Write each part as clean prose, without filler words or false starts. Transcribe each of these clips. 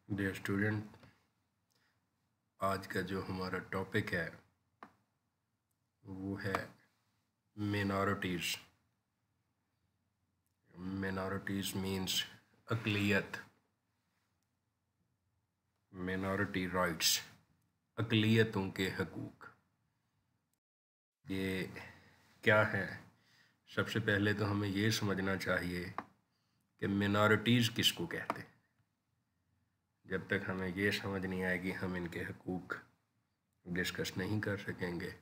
Dear student, आज का जो हमारा टॉपिक है वो है मिनॉरिटीज़। मिनॉरिटीज़ मीन्स अक़लियत, मिनॉरिटी राइट्स, अक़लियतों के हकूक़। ये क्या है? सबसे पहले तो हमें ये समझना चाहिए कि मिनॉरिटीज़ किसको कहते हैं। जब तक हमें ये समझ नहीं आएगी हम इनके हकूक़ डिस्कस नहीं कर सकेंगे।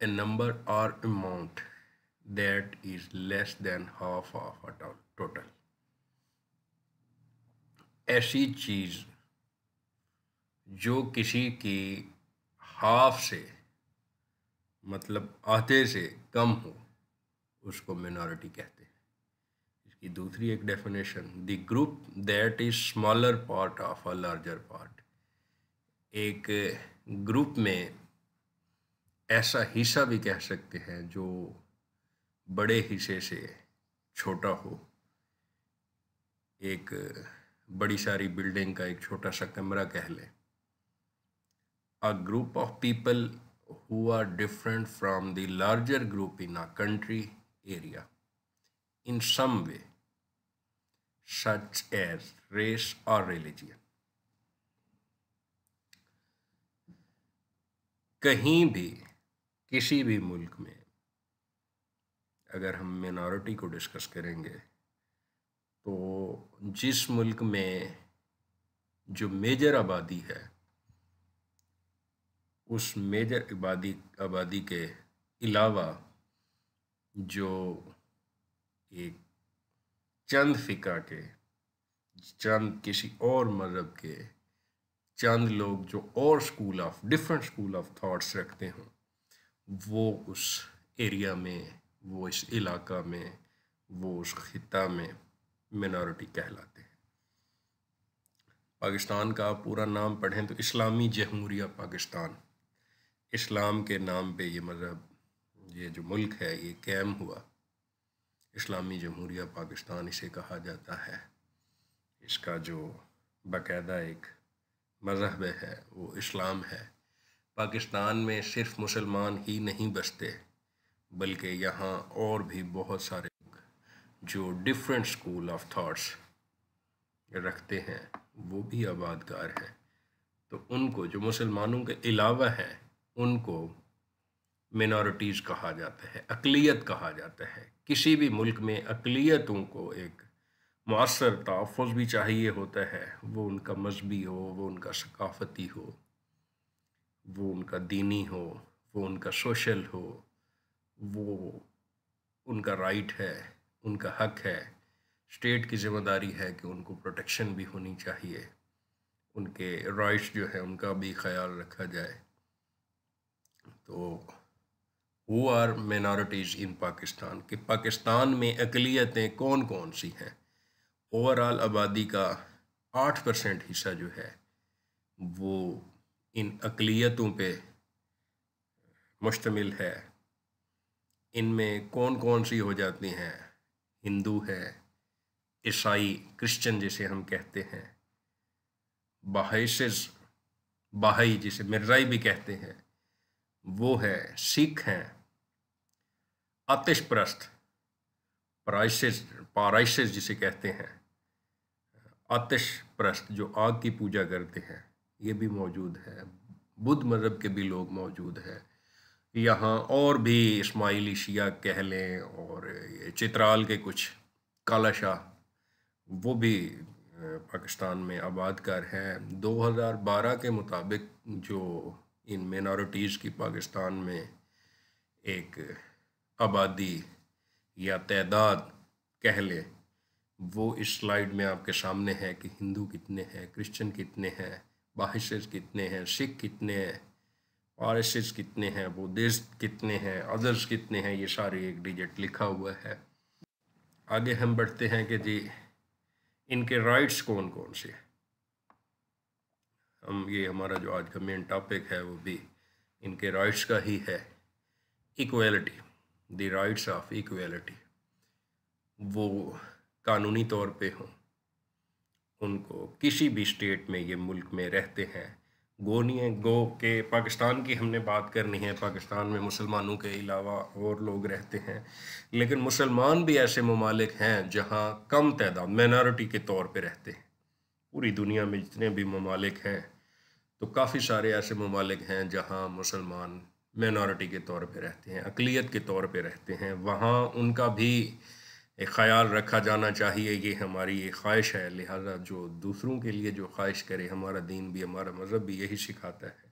A number or amount that is less than half of a total। ऐसी चीज़ जो किसी की हाफ से मतलब आधे से कम हो उसको मिनॉरिटी कहते हैं। इसकी दूसरी एक definition, the group that is smaller part of a larger part. एक ग्रुप में ऐसा हिस्सा भी कह सकते हैं जो बड़े हिस्से से छोटा हो। एक बड़ी सारी बिल्डिंग का एक छोटा सा कमरा कह लें। A group of people who are different from the larger group in a country area in some way, such as race or religion। कहीं भी किसी भी मुल्क में अगर हम मिनॉरिटी को डिस्कस करेंगे तो जिस मुल्क में जो मेजर आबादी है उस मेजर आबादी के अलावा जो एक चंद फ़िका के, चंद किसी और मज़हब के चंद लोग जो और डिफरेंट स्कूल ऑफ थॉट्स रखते हों, वो उस एरिया में, वो इस इलाका में, वो उस खिता में मिनॉरिटी कहलाते हैं। पाकिस्तान का आप पूरा नाम पढ़ें तो इस्लामी जमहूरिया पाकिस्तान, इस्लाम के नाम पे ये मज़हब, ये जो मुल्क है ये कायम हुआ। इस्लामी जमहूरिया पाकिस्तान इसे कहा जाता है। इसका जो बाकायदा एक मज़हब है वो इस्लाम है। पाकिस्तान में सिर्फ मुसलमान ही नहीं बसते बल्कि यहाँ और भी बहुत सारे लोग जो डिफरेंट स्कूल ऑफ थॉट्स रखते हैं वो भी आबादकार हैं। तो उनको जो मुसलमानों के अलावा हैं उनको मिनॉरिटीज़ कहा जाता है, अक़लियत कहा जाता है। किसी भी मुल्क में अक़लियतों को एक मुअस्सर तहफ़्फ़ुज़ भी चाहिए होता है, वो उनका मजहबी हो, वो उनका सकाफ़ती हो, वो उनका दीनी हो, वो उनका सोशल हो, वो उनका राइट है, उनका हक है। स्टेट की ज़िम्मेदारी है कि उनको प्रोटेक्शन भी होनी चाहिए, उनके राइट्स जो है उनका भी ख्याल रखा जाए। तो हु आर मिनॉरिटीज़ इन पाकिस्तान, कि पाकिस्तान में अक़लियतें कौन कौन सी हैं। ओवरऑल आबादी का 8% हिस्सा जो है वो इन अक़लियतों पे मुश्तमिल है। इनमें कौन कौन सी हो जाती हैं? हिंदू है, ईसाई, क्रिश्चियन जिसे हम कहते हैं, बाहाई जिसे मिर्ज़ाई भी कहते हैं वो है, सिख हैं, आतिश परस्त पाराइसिस जिसे कहते हैं, आतिश परस्त जो आग की पूजा करते हैं, ये भी मौजूद है। बुद्ध मज़हब के भी लोग मौजूद हैं यहाँ, और भी इस्माइली शिया कह लें, और ये चित्राल के कुछ काला शाह वो भी पाकिस्तान में आबादकार हैं। 2012 के मुताबिक जो इन मिनॉरिटीज़ की पाकिस्तान में एक आबादी या तादाद कह लें, वो इस स्लाइड में आपके सामने है कि हिंदू कितने हैं, क्रिश्चियन कितने हैं, बाहिसिस कितने हैं, सिख कितने हैं, पारसिस कितने हैं, बुद्धिस्ट कितने हैं, अदर्स कितने हैं, ये सारे एक डिजिट लिखा हुआ है। आगे हम बढ़ते हैं कि जी इनके राइट्स कौन कौन से हैं। ये हमारा जो आज का मेन टॉपिक है वो भी इनके राइट्स का ही है। Equality, the rights of equality, वो कानूनी तौर पे हों, उनको किसी भी स्टेट में ये मुल्क में रहते हैं, गो नहीं है। गो के पाकिस्तान की हमने बात करनी है, पाकिस्तान में मुसलमानों के अलावा और लोग रहते हैं, लेकिन मुसलमान भी ऐसे ममालिक हैं जहाँ कम तादाद माइनॉरिटी के तौर पे रहते हैं। पूरी दुनिया में जितने भी ममालिक हैं तो काफ़ी सारे ऐसे ममालिक हैं जहाँ मुसलमान माइनॉरिटी के तौर पे रहते हैं, अक़लियत के तौर पे रहते हैं। वहाँ उनका भी एक ख़याल रखा जाना चाहिए, ये हमारी एक ख्वाहिश है। लिहाजा जो दूसरों के लिए जो ख्वाहिश करे, हमारा दीन भी, हमारा मज़हब भी यही सिखाता है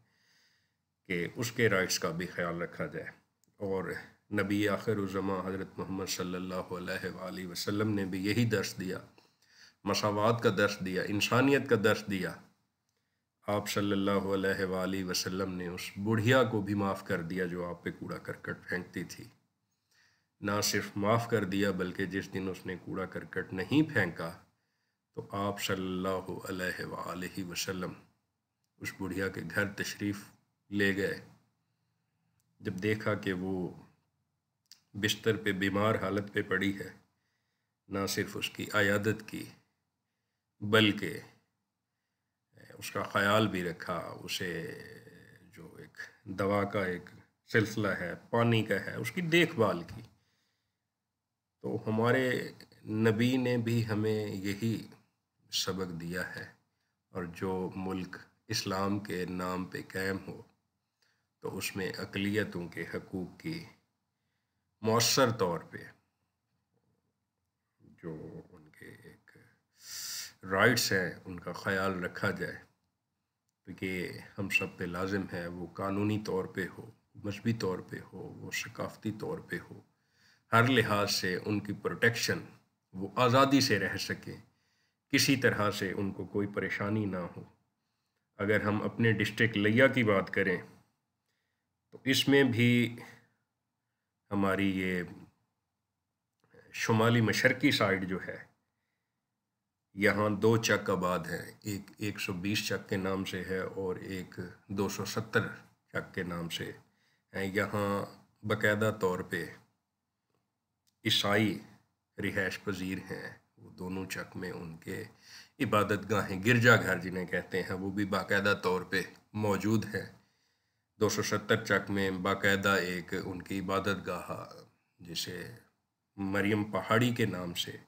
कि उसके राइट्स का भी ख्याल रखा जाए। और नबी आखिरुज़्ज़मा हज़रत मोहम्मद सल्लल्लाहु अलैहि वसल्लम ने भी यही दर्स दिया, मसावात का दर्स दिया, इंसानियत का दर्स दिया। आप सल्लल्लाहु अलैहि वसल्लम ने उस बुढ़िया को भी माफ़ कर दिया जो आप पे कूड़ा करकट फेंकती थी। ना सिर्फ माफ़ कर दिया बल्कि जिस दिन उसने कूड़ा करकट नहीं फेंका तो आप सल्लल्लाहु अलैहि वसल्लम उस बुढ़िया के घर तशरीफ़ ले गए। जब देखा कि वो बिस्तर पे बीमार हालत पे पड़ी है, ना सिर्फ उसकी अयादत की बल्कि उसका ख़याल भी रखा, उसे जो एक दवा का एक सिलसिला है, पानी का है, उसकी देखभाल की। तो हमारे नबी ने भी हमें यही सबक दिया है। और जो मुल्क इस्लाम के नाम पे कायम हो तो उसमें अक़लियतों के हकूक़ की मौसर तौर पे जो उनके एक राइट्स हैं उनका ख़याल रखा जाए। तो ये हम सब पे लाजिम है, वो कानूनी तौर पे हो, मजहबी तौर पे हो, वो सकाफ़ती तौर पे हो, हर लिहाज से उनकी प्रोटेक्शन, वो आज़ादी से रह सकें, किसी तरह से उनको कोई परेशानी ना हो। अगर हम अपने डिस्ट्रिक्ट लिया की बात करें तो इसमें भी हमारी ये शुमाली मशरकी साइड जो है, यहाँ 2 चक आबाद हैं। एक 120 चक के नाम से है और एक 270 चक के नाम से है। यहाँ बाकायदा तौर पे ईसाई रिहाइश पजीर हैं। वो दोनों चक में उनके इबादत गाहें, गिरजा घर जिन्हें कहते हैं, वो भी बाकायदा तौर पे मौजूद हैं। 270 चक में बाकायदा एक उनकी इबादत गाह, जिसे मरियम पहाड़ी के नाम से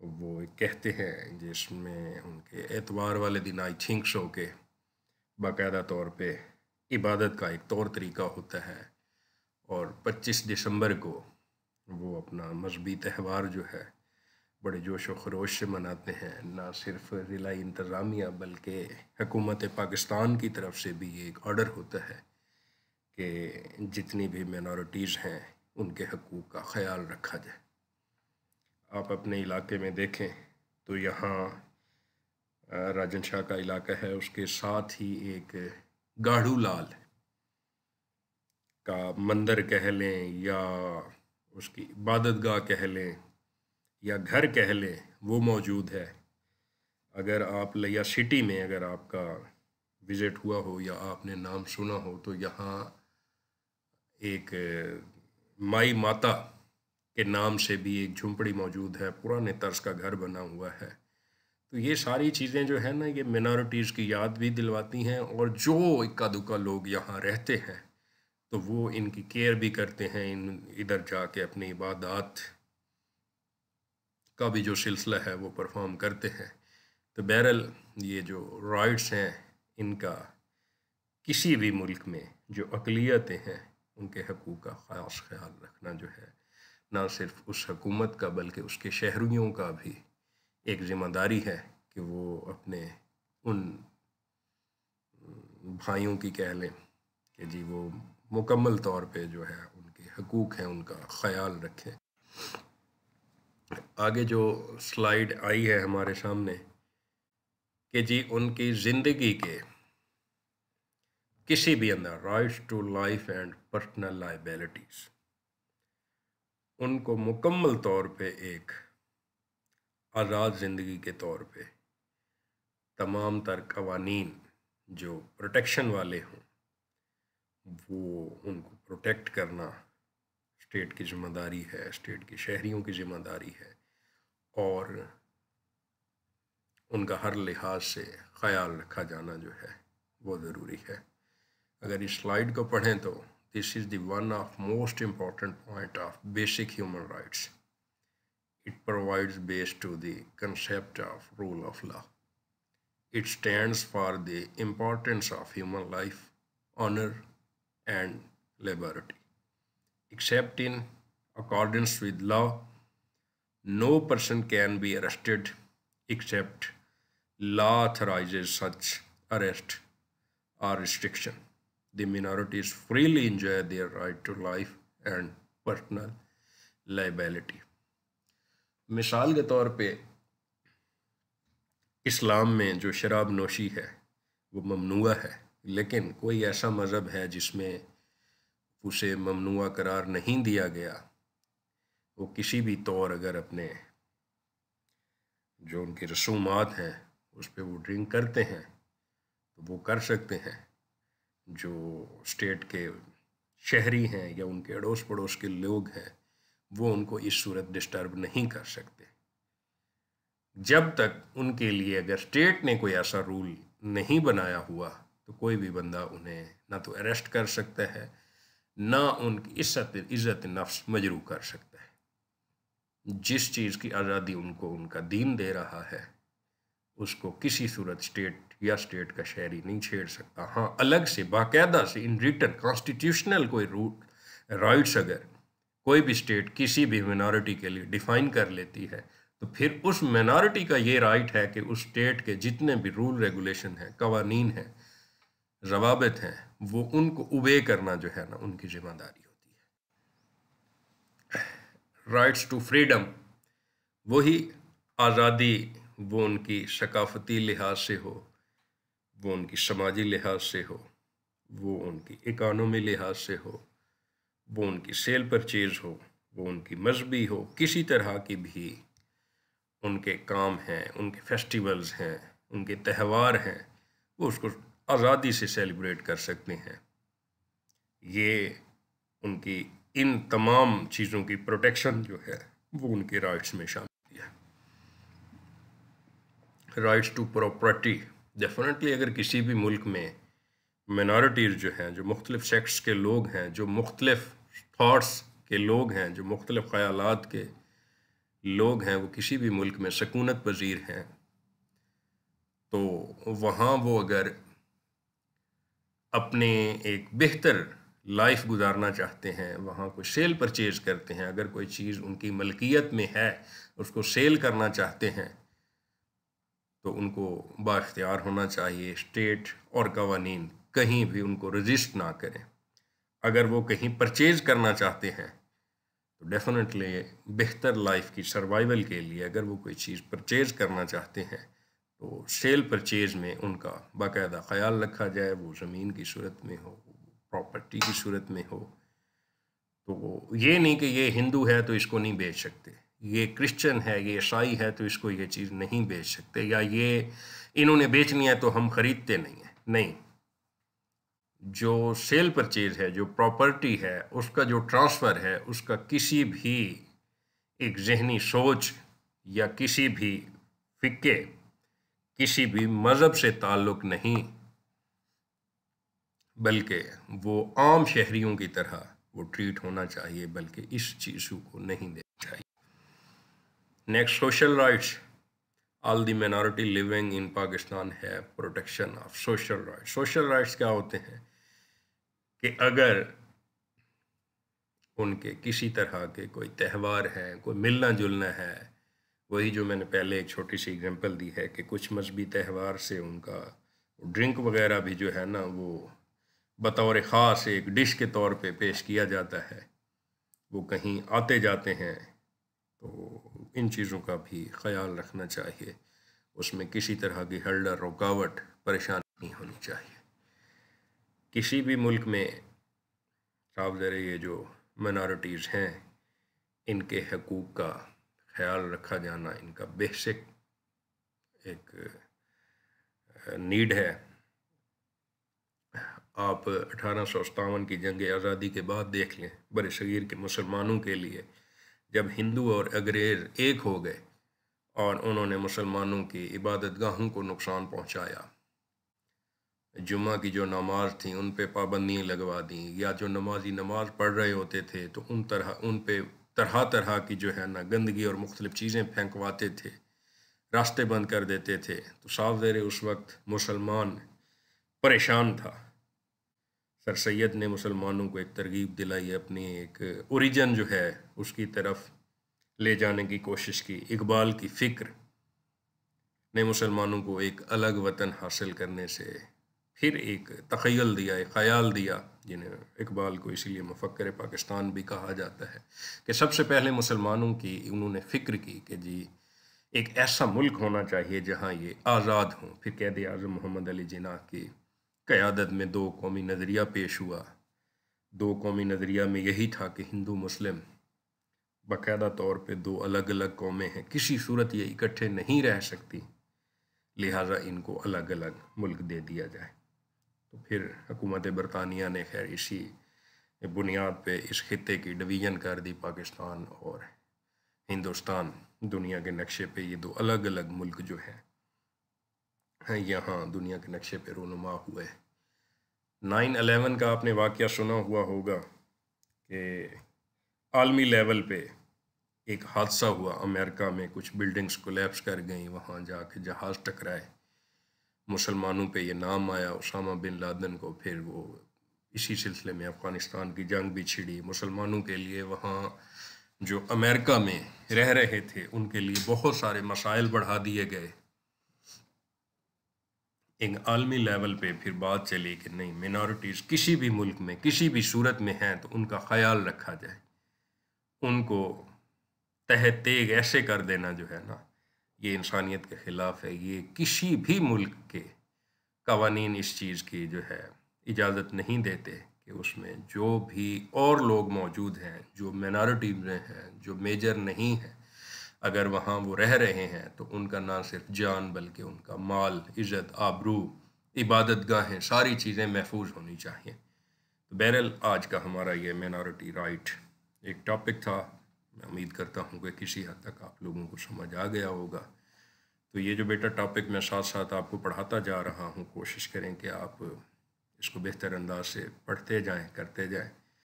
वो कहते हैं, जिसमें उनके एतवार वाले दिन आई थिंक सो के बाकायदा तौर पे इबादत का एक तौर तरीका होता है। और 25 दिसंबर को वो अपना मजहबी त्यौहार जो है बड़े जोश व खरोश से मनाते हैं। ना सिर्फ ज़िला इंतज़ामिया बल्कि हुकूमत पाकिस्तान की तरफ से भी ये एक ऑर्डर होता है कि जितनी भी मिनॉरिटीज़ हैं उनके हकूक़ का ख़याल रखा जाए। आप अपने इलाके में देखें तो यहाँ राजन शाह का इलाका है, उसके साथ ही एक गाढ़ू लाल का मंदिर कह लें या उसकी इबादत गाह कह लें या घर कह लें, वो मौजूद है। अगर आप लिया सिटी में अगर आपका विज़िट हुआ हो या आपने नाम सुना हो तो यहाँ एक माई माता के नाम से भी एक झुंपड़ी मौजूद है, पुराने तर्ज का घर बना हुआ है। तो ये सारी चीज़ें जो है ना, ये मिनॉरिटीज़ की याद भी दिलवाती हैं। और जो इक्का दुक्का लोग यहाँ रहते हैं तो वो इनकी केयर भी करते हैं, इधर जाके अपनी इबादत का भी जो सिलसिला है वो परफॉर्म करते हैं। तो बहरहाल ये जो राइट्स हैं इनका किसी भी मुल्क में जो अक़लियतें हैं उनके हकूक़ का ख़ास ख्याल रखना जो है, ना सिर्फ उस हुकूमत का बल्कि उसके शहरियों का भी एक ज़िम्मेदारी है कि वो अपने उन भाइयों की कह लें कि जी वो मुकम्मल तौर पे जो है उनके हकूक़ हैं उनका ख़याल रखें। आगे जो स्लाइड आई है हमारे सामने कि जी उनकी ज़िंदगी के किसी भी अंदर rights to life and personal liabilities, उनको मुकम्मल तौर पे एक आज़ाद ज़िंदगी के तौर पे तमाम तर कवानीन जो प्रोटेक्शन वाले हों वो उनको प्रोटेक्ट करना स्टेट की ज़िम्मेदारी है, स्टेट के शहरियों की ज़िम्मेदारी है। और उनका हर लिहाज से ख्याल रखा जाना जो है वो ज़रूरी है। अगर इस स्लाइड को पढ़ें तो this is the one of most important point of basic human rights. It provides base to the concept of rule of law. It stands for the importance of human life, honor, and liberty. Except in accordance with law, no person can be arrested except law authorizes such arrest or restriction. The minorities freely enjoy their right to life and personal liability. मिसाल के तौर पे इस्लाम में जो शराब नोशी है वो ममनुआ है, लेकिन कोई ऐसा मज़हब है जिसमें उसे ममनुआ करार नहीं दिया गया। वो किसी भी तौर अगर अपने जो उनकी रसूमात हैं उस पर वो ड्रिंक करते हैं तो वो कर सकते हैं। जो स्टेट के शहरी हैं या उनके अड़ोस पड़ोस के लोग हैं वो उनको इस सूरत डिस्टर्ब नहीं कर सकते, जब तक उनके लिए अगर स्टेट ने कोई ऐसा रूल नहीं बनाया हुआ तो कोई भी बंदा उन्हें ना तो अरेस्ट कर सकता है ना उनकी इज़्ज़त नफ्स मजरू कर सकता है। जिस चीज़ की आज़ादी उनको उनका दीन दे रहा है उसको किसी सूरत स्टेट या स्टेट का शहरी नहीं छेड़ सकता। हाँ, अलग से बाकायदा से इन रिटन कॉन्स्टिट्यूशनल कोई रूल राइट्स अगर कोई भी स्टेट किसी भी मिनॉरिटी के लिए डिफ़ाइन कर लेती है तो फिर उस मिनॉरिटी का ये राइट है कि उस स्टेट के जितने भी रूल रेगुलेशन हैं, कवानीन हैं, ज़वाबित हैं, वो उनको ओबे करना जो है ना उनकी जिम्मेदारी होती है। राइट्स टू फ्रीडम, वही आज़ादी, वो उनकी सकाफती लिहाज से हो, वो उनकी समाजी लिहाज से हो, वो उनकी इकानमी लिहाज से हो, वो उनकी सेल परचेज हो, वो उनकी मजहबी हो, किसी तरह की भी उनके काम हैं, उनके फेस्टिवल्स हैं, उनके त्यौहार हैं, वो उसको आज़ादी से सेलिब्रेट कर सकते हैं। ये उनकी इन तमाम चीज़ों की प्रोटेक्शन जो है वो उनके राइट्स में शामिल है। राइट्स टू प्रॉपर्टी, डेफिनेटली अगर किसी भी मुल्क में मिनॉरिटीज़ जो हैं, जो मुख्तलिफ सेक्ट्स के लोग हैं, जो मुख्तलिफ थाट्स के लोग हैं, जो मुख्तलिफ ख़यालात के लोग हैं, वो किसी भी मुल्क में सकूनत पजीर हैं तो वहाँ वो अगर अपने एक बेहतर लाइफ गुजारना चाहते हैं, वहाँ कोई सेल परचेज करते हैं, अगर कोई चीज़ उनकी मलकियत में है उसको सेल करना चाहते हैं तो उनको बाख्तियार होना चाहिए स्टेट और कवानीन कहीं भी उनको रजिस्ट ना करें। अगर वो कहीं परचेज करना चाहते हैं तो डेफिनेटली बेहतर लाइफ की सर्वाइवल के लिए अगर वो कोई चीज़ परचेज करना चाहते हैं तो सेल परचेज में उनका बाकायदा ख्याल रखा जाए, वो ज़मीन की सूरत में हो, प्रॉपर्टी की सूरत में हो। तो ये नहीं कि ये हिंदू है तो इसको नहीं बेच सकते, ये क्रिश्चियन है, ये ईसाई है तो इसको ये चीज़ नहीं बेच सकते, या ये इन्होंने बेचनी है तो हम ख़रीदते नहीं हैं। नहीं, जो सेल परचेज है, जो प्रॉपर्टी है, उसका जो ट्रांसफ़र है, उसका किसी भी एक जहनी सोच या किसी भी फ़िक्के, किसी भी मज़हब से ताल्लुक़ नहीं, बल्कि वो आम शहरियों की तरह वो ट्रीट होना चाहिए, बल्कि इस चीज़ों को नहीं देना चाहिए। Next, social rights. All the minority living in Pakistan has protection of social rights. Social rights क्या होते हैं कि अगर उनके किसी तरह के कोई त्यौहार हैं, कोई मिलना जुलना है, वही जो मैंने पहले एक छोटी सी एग्जांपल दी है कि कुछ मजहबी त्यौहार से उनका ड्रिंक वगैरह भी जो है ना वो बतौर ख़ास एक डिश के तौर पे पेश किया जाता है, वो कहीं आते जाते हैं तो इन चीज़ों का भी ख्याल रखना चाहिए। उसमें किसी तरह की हल्डर, रुकावट, परेशानी नहीं होनी चाहिए। किसी भी मुल्क में साफ ज़रा ये जो मिनॉरिटीज़ हैं इनके हकूक़ का ख्याल रखा जाना इनका बेसिक एक नीड है। आप 1857 की जंग आज़ादी के बाद देख लें, बरसगीर के मुसलमानों के लिए जब हिंदू और अंग्रेज़ एक हो गए और उन्होंने मुसलमानों की इबादतगाहों को नुकसान पहुंचाया। जुम्मा की जो नमाज थी उन पे पाबंदियाँ लगवा दी, या जो नमाजी नमाज पढ़ रहे होते थे तो उन पे तरह तरह की जो है ना गंदगी और मुख्तलिफ़ चीज़ें फेंकवाते थे, रास्ते बंद कर देते थे। तो साफ ज़ाहिर है उस वक्त मुसलमान परेशान था। सर सैयद ने मुसलमानों को एक तरगीब दिलाई, अपनी एक ओरिजिन जो है उसकी तरफ ले जाने की कोशिश की। इकबाल की फ़िक्र ने मुसलमानों को एक अलग वतन हासिल करने से फिर एक तख़य्युल दिया, एक ख़याल दिया, जिन्हें इकबाल को इसीलिए मुफ़क्किर पाकिस्तान भी कहा जाता है, कि सबसे पहले मुसलमानों की उन्होंने फ़िक्र की कि जी एक ऐसा मुल्क होना चाहिए जहाँ ये आज़ाद हों। फिर क़ायद आज़म मोहम्मद अली जिन्नाह की क़यादत में दो कौमी नज़रिया पेश हुआ। दो कौमी नज़रिया में यही था कि हिंदू मुस्लिम बाकायदा तौर पे दो अलग अलग कौमें हैं, किसी सूरत ये इकट्ठे नहीं रह सकती, लिहाजा इनको अलग अलग मुल्क दे दिया जाए। तो फिर हुकूमत बरतानिया ने खैर इसी बुनियाद पे इस खित्ते की डिवीज़न कर दी। पाकिस्तान और हिंदुस्तान दुनिया के नक्शे पे ये दो अलग अलग मुल्क जो हैं यहाँ दुनिया के नक्शे पे रूनुमा हुए। 9/11 का आपने वाक़या सुना हुआ होगा कि आलमी लेवल पे एक हादसा हुआ, अमेरिका में कुछ बिल्डिंग्स कोलैप्स कर गई, वहाँ जाके जहाज़ टकराए, मुसलमानों पे ये नाम आया उसामा बिन लादेन को। फिर वो इसी सिलसिले में अफ़गानिस्तान की जंग भी छिड़ी। मुसलमानों के लिए वहाँ जो अमेरिका में रह रहे थे उनके लिए बहुत सारे मसाइल बढ़ा दिए गए। एक आलमी लेवल पे फिर बात चली कि नहीं, मिनॉरिटीज़ किसी भी मुल्क में किसी भी सूरत में हैं तो उनका ख़याल रखा जाए, उनको तह तेग ऐसे कर देना जो है ना, ये इंसानियत के ख़िलाफ़ है। ये किसी भी मुल्क के कवानीन इस चीज़ की जो है इजाज़त नहीं देते कि उसमें जो भी और लोग मौजूद हैं, जो मिनॉरिटी में हैं, जो मेजर नहीं हैं, अगर वहाँ वो रह रहे हैं तो उनका ना सिर्फ जान बल्कि उनका माल, इज़्ज़त, आबरू, इबादतगाहें, सारी चीज़ें महफूज होनी चाहिए। तो बहरहाल आज का हमारा ये मिनॉरिटी राइट एक टॉपिक था। मैं उम्मीद करता हूँ कि किसी हद तक आप लोगों को समझ आ गया होगा। तो ये जो बेटा टॉपिक मैं साथ साथ आपको पढ़ाता जा रहा हूँ, कोशिश करें कि आप इसको बेहतर अंदाज से पढ़ते जाएं, करते जाएं।